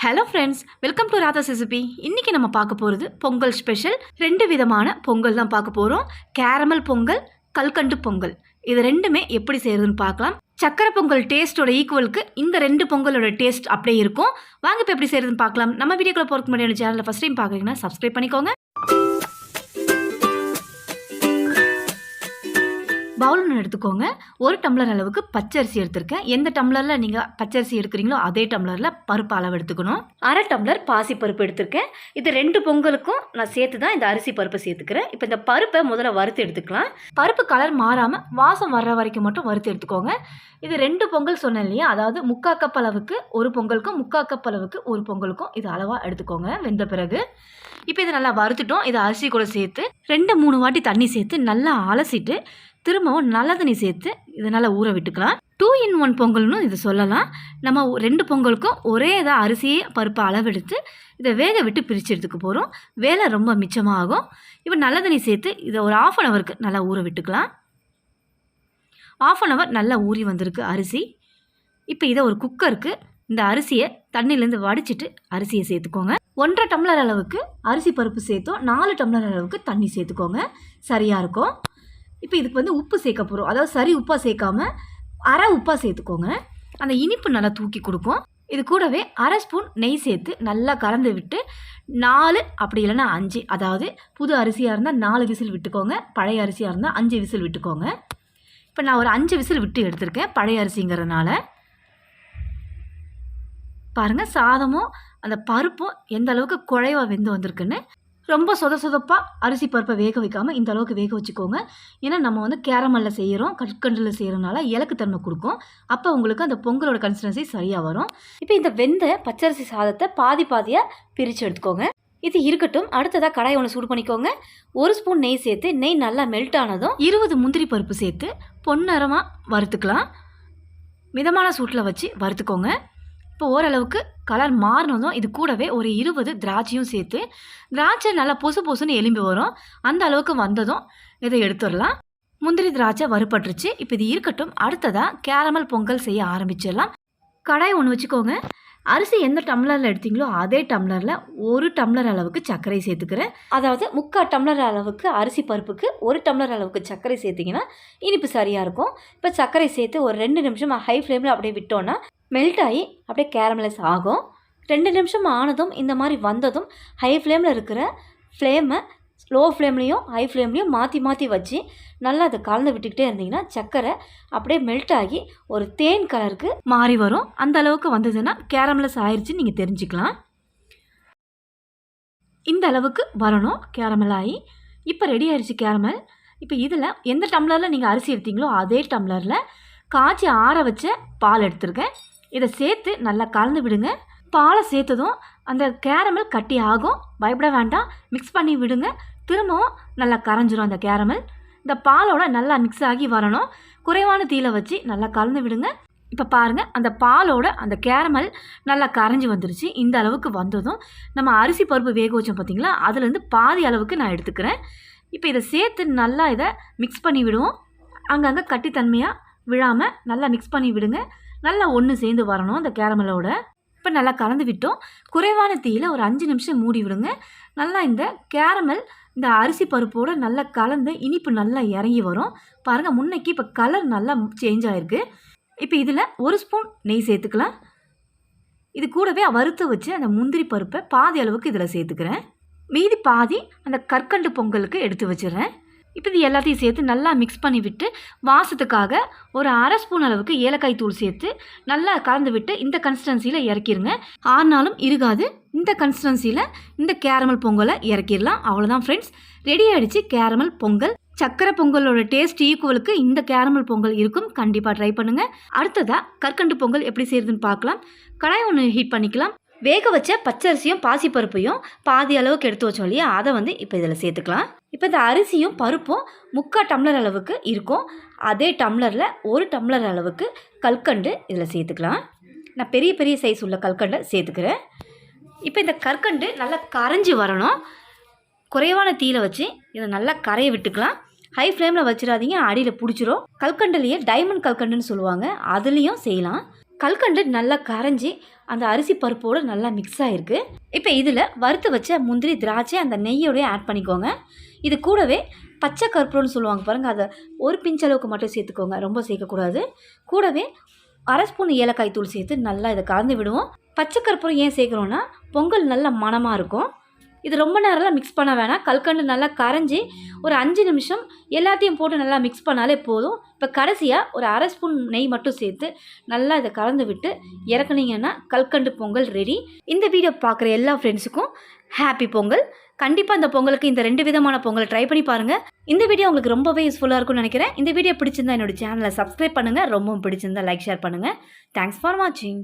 Hello friends, welcome to Radha's recipe. இன்றைக்கி நம்ம பார்க்க போகிறது பொங்கல் ஸ்பெஷல். 2 விதமான பொங்கல் தான் பார்க்க போகிறோம். கேரமல் பொங்கல், கல்கண்டு பொங்கல். இது ரெண்டுமே எப்படி செய்கிறதுன்னு பார்க்கலாம். சக்கரை பொங்கல் டேஸ்ட்டோட ஈக்குவலுக்கு இந்த 2 பொங்கலோட டேஸ்ட் அப்படியே இருக்கும். வாங்க இப்போ எப்படி செய்கிறதுன்னு பார்க்கலாம். நம்ம வீடியோக்குள்ள போகிறதுக்கு முன்னாடி சேனலில் ஃபஸ்ட் டைம் பார்க்குறீங்கன்னா சப்ஸ்கிரைப் பண்ணிக்கோங்க. பவுல் ஒன்று எடுத்துக்கோங்க. 1 டம்ளர் அளவுக்கு பச்சரிசி எடுத்திருக்கேன். எந்த டம்ளரில் நீங்கள் பச்சரிசி எடுக்கிறீங்களோ அதே டம்ளரில் பருப்பு அளவு எடுத்துக்கணும். 1/2 டம்ளர் பாசிப்பருப்பு எடுத்திருக்கேன். இது 2 பொங்கலுக்கும் நான் சேர்த்து தான் இந்த அரிசி பருப்பை சேர்த்துக்கிறேன். இப்போ இந்த பருப்பை முதல்ல வறுத்து எடுத்துக்கலாம். பருப்பு கலர் மாறாமல் வாசம் வர்ற வரைக்கும் மட்டும் வறுத்து எடுத்துக்கோங்க. இது 2 பொங்கல் சொன்னேன் இல்லையா, அதாவது 3/4 கப் அளவுக்கு ஒரு பொங்கலுக்கும் 3/4 கப் அளவுக்கு ஒரு பொங்கலுக்கும் இது அளவாக எடுத்துக்கோங்க. வெந்த பிறகு இப்போ இதை நல்லா வறுத்துட்டோம். இதை அரிசி கூட சேர்த்து 2-3 வாட்டி தண்ணி சேர்த்து நல்லா அலசிட்டு திரும்பவும் நல்ல தண்ணி சேர்த்து இதை நல்லா ஊற விட்டுக்கலாம். 2-in-1 பொங்கல்னு இது சொல்லலாம். நம்ம 2 பொங்கலுக்கும் ஒரே இதாக அரிசியே பருப்பு அளவெடுத்து இதை வேக விட்டு பிரித்து எடுத்துக்க போகிறோம். வேலை ரொம்ப மிச்சமாக ஆகும். இப்போ நல்ல தண்ணி சேர்த்து இதை ஒரு 1/2 ஹவருக்கு நல்லா ஊற விட்டுக்கலாம். 1/2 ஹவர் நல்லா ஊறி வந்திருக்கு அரிசி. இப்போ இதை ஒரு குக்கருக்கு இந்த அரிசியை தண்ணியிலேருந்து வடிச்சிட்டு அரிசியை சேர்த்துக்கோங்க. 1/2 டம்ளர் அளவுக்கு அரிசி பருப்பு சேர்த்தோம். 4 டம்ளர் அளவுக்கு தண்ணி சேர்த்துக்கோங்க, சரியாக இருக்கும். இப்போ இதுக்கு வந்து உப்பு சேர்க்க போகிறோம். அதாவது சரி உப்பாக சேர்க்காம அரை உப்பாக சேர்த்துக்கோங்க. அந்த இனிப்பு நல்லா தூக்கி கொடுக்கும். இது கூடவே 1/2 ஸ்பூன் நெய் சேர்த்து நல்லா கலந்து விட்டு 4 அப்படி இல்லைன்னா 5, அதாவது புது அரிசியாக இருந்தால் 4 விசில் விட்டுக்கோங்க, பழைய அரிசியாக இருந்தால் 5 விசில் விட்டுக்கோங்க. இப்போ நான் ஒரு 5 விசில் விட்டு எடுத்திருக்கேன் பழைய அரிசிங்கிறதுனால. பாருங்கள், சாதமும் அந்த பருப்பும் எந்த அளவுக்கு குழைவாக வெந்து வந்திருக்குன்னு. ரொம்ப சொதப்பாக அரிசி பருப்பை வேக வைக்காமல் இந்த அளவுக்கு வேக வச்சுக்கோங்க. ஏன்னா நம்ம வந்து கேரமலில் செய்கிறோம், கற்கண்டில் செய்கிறனால இலக்குத்தன்மை கொடுக்கும். அப்போ உங்களுக்கு அந்த பொங்கலோட கன்சிஸ்டன்சி சரியாக வரும். இப்போ இந்த வெந்த பச்சரிசி சாதத்தை பாதியாக பிரித்து எடுத்துக்கோங்க. இது இருக்கட்டும். அடுத்ததாக கடாய் ஒன்று சூடு பண்ணிக்கோங்க. 1 ஸ்பூன் நெய் சேர்த்து நெய் நல்லா மெல்ட் ஆனதும் 20 முந்திரி பருப்பு சேர்த்து பொன்னிறமாக வறுத்துக்கலாம். மிதமான சூட்டில் வச்சு வறுத்துக்கோங்க. இப்போ ஓரளவுக்கு கலர் மாறினதும் இது கூடவே ஒரு 20 திராட்சையும் சேர்த்து, திராட்சை நல்லா பொசுன்னு எலும்பி வரும். அந்த அளவுக்கு வந்ததும் இதை எடுத்துடலாம். முந்திரி திராட்சை வறுபட்டுருச்சு. இப்போ இது இருக்கட்டும். அடுத்ததாக கேரமல் பொங்கல் செய்ய ஆரம்பிச்சிடலாம். கடாய் ஒன்று வச்சுக்கோங்க. அரிசி எந்த டம்ளரில் எடுத்தீங்களோ அதே டம்ளரில் 1 டம்ளர் அளவுக்கு சர்க்கரை சேர்த்துக்கிறேன். அதாவது 3/4 டம்ளர் அளவுக்கு அரிசி பருப்புக்கு 1 டம்ளர் அளவுக்கு சர்க்கரை சேர்த்திங்கன்னா இனிப்பு சரியாக இருக்கும். இப்போ சர்க்கரை சேர்த்து ஒரு 2 நிமிஷம் ஹை ஃப்ளேமில் அப்படியே விட்டோன்னா மெல்ட் ஆகி அப்படியே கேரமலைஸ் ஆகும். 2 நிமிஷம் ஆனதும் இந்த மாதிரி வந்ததும் ஹை ஃப்ளேமில் இருக்கிற ஃப்ளேமை ஸ்லோ ஃப்ளேம்லேயும் ஹை ஃப்ளேம்லேயும் மாற்றி வச்சு நல்லா அதை கலந்து விட்டுக்கிட்டே இருந்தீங்கன்னா சர்க்கரை அப்படியே மெல்ட் ஆகி ஒரு தேன் கலருக்கு மாறி வரும். அந்த அளவுக்கு வந்ததுன்னா கேரமலைஸ் ஆயிடுச்சுன்னு நீங்கள் தெரிஞ்சுக்கலாம். இந்த அளவுக்கு வரணும் கேரமல் ஆகி. இப்போ ரெடி ஆயிடுச்சு கேரமல். இப்போ இதில் எந்த டம்ளரில் நீங்கள் அரிசி எடுத்தீங்களோ அதே டம்ளரில் காய்ச்சி ஆற வச்ச பால் எடுத்துருக்கேன். இதை சேர்த்து நல்லா கலந்து விடுங்க. பாலை சேர்த்ததும் அந்த கேரமல் கட்டி ஆகும், பயப்பட வேண்டாம். மிக்ஸ் பண்ணி விடுங்க. திரும்பவும் நல்லா கரைஞ்சிரும் அந்த கேரமல். இந்த பாலோட நல்லா மிக்ஸ் ஆகி வரணும். குறைவான தீயில வச்சு நல்லா கலந்து விடுங்க. இப்போ பாருங்கள், அந்த பாலோட அந்த கேரமல் நல்லா கரைஞ்சி வந்துருச்சு. இந்த அளவுக்கு வந்ததும் நம்ம அரிசி பருப்பு வேக வச்சோம் பார்த்தீங்களா, அதுலேருந்து பாதி அளவுக்கு நான் எடுத்துக்கிறேன். இப்போ இதை சேர்த்து நல்லா இதை மிக்ஸ் பண்ணி விடுவோம். அங்கங்கே கட்டித்தன்மையாக விழாமல் நல்லா மிக்ஸ் பண்ணி விடுங்க. நல்லா ஒன்று சேர்ந்து வரணும் அந்த கேரமலோட. இப்போ நல்லா கலந்து விட்டோம். குறைவான தீயில் ஒரு 5 நிமிஷம் மூடி விடுங்க. நல்லா இந்த கேரமல் இந்த அரிசி பருப்போடு நல்லா கலந்து இனிப்பு நல்லா இறங்கி வரும். பாருங்கள், முன்னைக்கு இப்போ கலர் நல்லா சேஞ்ச் ஆகிருக்கு. இப்போ இதில் 1 ஸ்பூன் நெய் சேர்த்துக்கலாம். இது கூடவே வறுத்து வச்சு அந்த முந்திரி பருப்பை பாதி அளவுக்கு இதில் சேர்த்துக்கிறேன். மீதி பாதி அந்த கற்கண்டு பொங்கலுக்கு எடுத்து வச்சிடுறேன். இப்போ இது எல்லாத்தையும் சேர்த்து நல்லா மிக்ஸ் பண்ணி விட்டு வாசத்துக்காக ஒரு 1/2 ஸ்பூன் அளவுக்கு ஏலக்காய் தூள் சேர்த்து நல்லா கலந்து விட்டு இந்த கன்சிஸ்டன்சியில் இறக்கிடுங்க. ஆனாலும் இருக்காது. இந்த கன்சிஸ்டன்சியில் இந்த கேரமல் பொங்கலை இறக்கிடலாம். அவ்வளோதான் ஃப்ரெண்ட்ஸ், ரெடி ஆகிடுச்சு கேரமல் பொங்கல். சக்கரை பொங்கலோட டேஸ்ட் ஈக்குவலுக்கு இந்த கேரமல் பொங்கல் இருக்கும். கண்டிப்பாக ட்ரை பண்ணுங்கள். அடுத்ததாக கற்கண்டு பொங்கல் எப்படி செய்கிறதுன்னு பார்க்கலாம். கடாய் ஒன்று ஹீட் பண்ணிக்கலாம். வேக வச்ச பச்சரிசியும் பாசிப்பருப்பையும் பாதி அளவுக்கு எடுத்து வச்சோம் இல்லையா, அதை வந்து இப்போ இதில் சேர்த்துக்கலாம். இப்போ இந்த அரிசியும் பருப்பும் 3/4 டம்ளர் அளவுக்கு இருக்கும். அதே டம்ளரில் 1 டம்ளர் அளவுக்கு கல்கண்டு இதில் சேர்த்துக்கலாம். நான் பெரிய சைஸ் உள்ள கல்கண்டை சேர்த்துக்கிறேன். இப்போ இந்த கற்கண்டு நல்லா கரைஞ்சி வரணும். குறைவான தீயில வச்சு இதை நல்லா கரைய விட்டுக்கலாம். ஹை ஃப்ளேமில் வச்சிடாதீங்க, அடியில் பிடிச்சிரும். கல்கண்டுலேயே டைமண்ட் கல்கண்டுன்னு சொல்லுவாங்க, அதுலேயும் செய்யலாம். கல்கண்டு நல்லா கரைஞ்சி அந்த அரிசி பருப்போடு நல்லா மிக்ஸ் ஆகிருக்கு. இப்போ இதில் வறுத்து வச்ச முந்திரி திராட்சை அந்த நெய்யோடய ஆட் பண்ணிக்கோங்க. இது கூடவே பச்சை கற்பூரம்னு சொல்லுவாங்க பாருங்கள், அதை ஒரு பிஞ்ச் அளவுக்கு மட்டும் சேர்த்துக்கோங்க, ரொம்ப சேர்க்கக்கூடாது. கூடவே 1/2 ஸ்பூன் ஏலக்காய் தூள் சேர்த்து நல்லா இதை கலந்து விடுவோம். பச்சை கற்பூரம் ஏன் சேர்க்குறோன்னா பொங்கல் நல்ல மணமாக இருக்கும். இது ரொம்ப நேரம்லாம் மிக்ஸ் பண்ண வேணாம். கல்கண்டு நல்லா கரைஞ்சி ஒரு 5 நிமிஷம் எல்லாத்தையும் போட்டு நல்லா மிக்ஸ் பண்ணாலே போதும். இப்போ கடைசியாக ஒரு 1/2 ஸ்பூன் நெய் மட்டும் சேர்த்து நல்லா இதை கலந்து விட்டு இறக்குனீங்கன்னா கல்கண்டு பொங்கல் ரெடி. இந்த வீடியோ பார்க்குற எல்லா ஃப்ரெண்ட்ஸுக்கும் ஹாப்பி பொங்கல். கண்டிப்பாக இந்த பொங்கலுக்கு இந்த 2 விதமான பொங்கலை ட்ரை பண்ணி பாருங்கள். இந்த வீடியோ உங்களுக்கு ரொம்பவே யூஸ்ஃபுல்லாக இருக்கும்னு நினைக்கிறேன். இந்த வீடியோ பிடிச்சிருந்தா என்னோட சேனலை சப்ஸ்கிரைப் பண்ணுங்கள். ரொம்பவும் பிடிச்சிருந்தா லைக் ஷேர் பண்ணுங்கள். தேங்க்ஸ் ஃபார் வாட்சிங்.